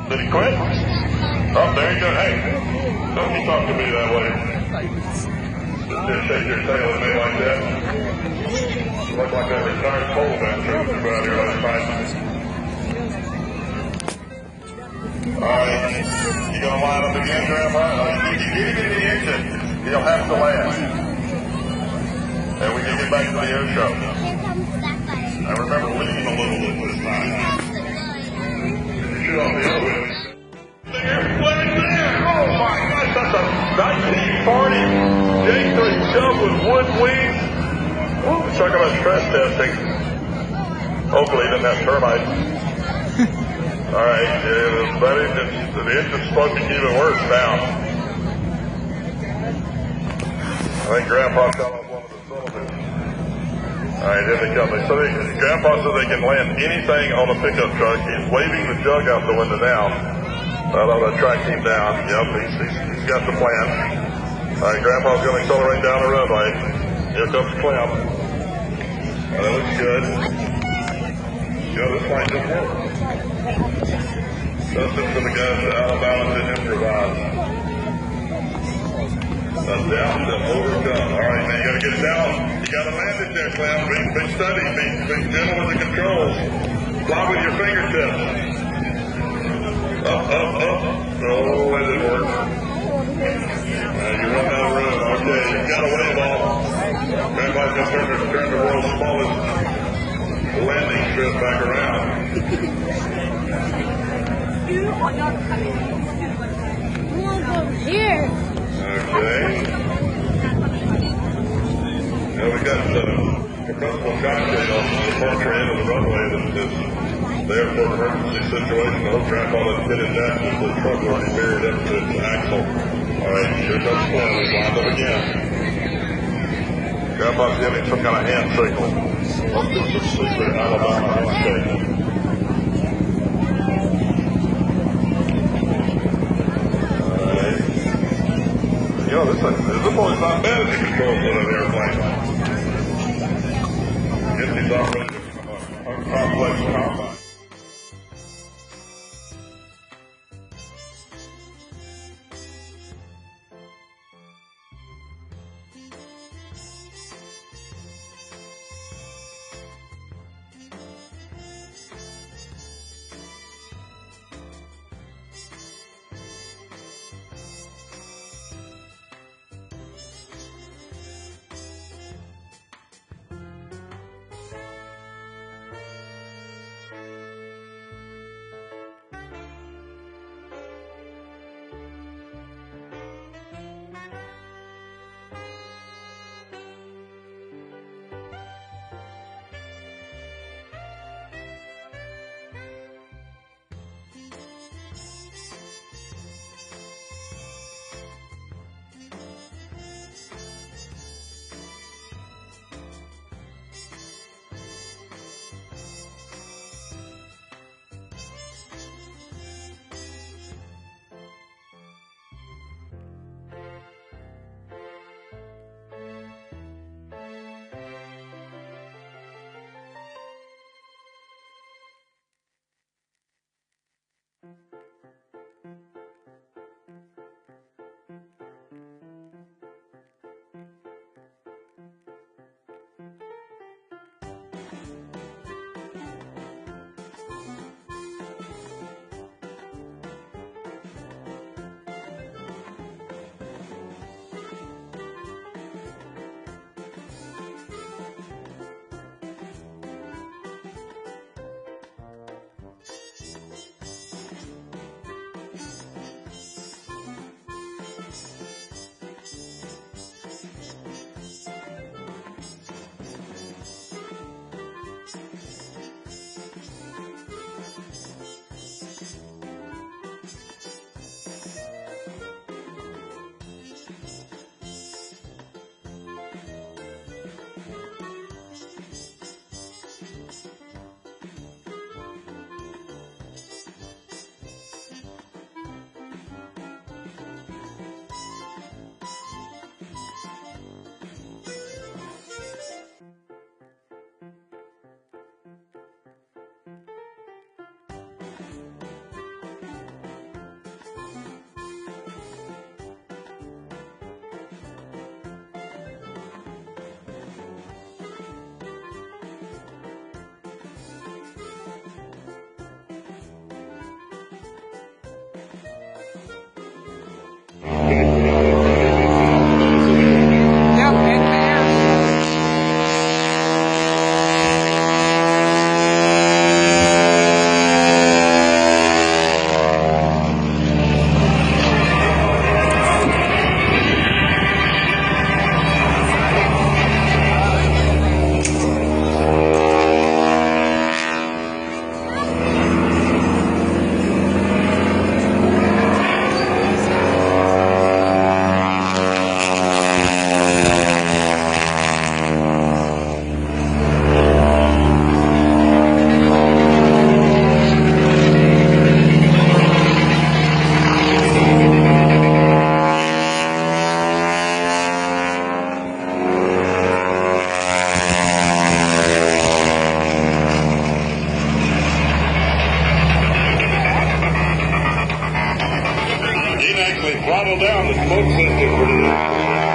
Did he quit? Oh, there you go. Hey, don't you talk to me that way. Just shake your tail at me like that. You look like that retired pole dancer around here last night. Alright, you gonna line up again, Grandpa? You get him in the engine. He'll have to land. And we can get back to the air show. I remember leading a little bit this time. Shoot off the other way. There's flag there! Oh my gosh, that's a 1940 J3 Chubb with wood wings. Let's talk about stress testing. Hopefully he didn't have termites. Alright, buddy, the engine's supposed to be even worse now. I think Grandpa cut off one of the cylinders. Alright, here they come. Grandpa says they can land anything on a pickup truck. He's waving the jug out the window now. That'll attract him down. Yep, he's got the plan. Alright, Grandpa's going to accelerate down the runway. Here comes Clem. That looks good. This might just work. That's it for the guys at Alabama to improvise. That's down to overcome. Alright, man, you got to get it down. You got to land it there, Clem. Big study. Be gentle with the controls. Fly with your fingertips. Up. Oh, that didn't work. You run out of room. Okay, you got to wave off. Grandpa's going to turn the world's smallest landing strip back around. Here. Okay. Now we got the compressible cocktail on the departure end of the runway that is there for an emergency situation. The whole Grandpa that's hit it down with the truck already buried up to its axle. Alright, here comes Clem. He's lined up again. Grandpa's giving some kind of hand signal. Must be some secret Alabama handshake. Alright. This boy's not bad at the controls of an airplane. Guess he's operating a complex combine. we throttle down the smoke system for today.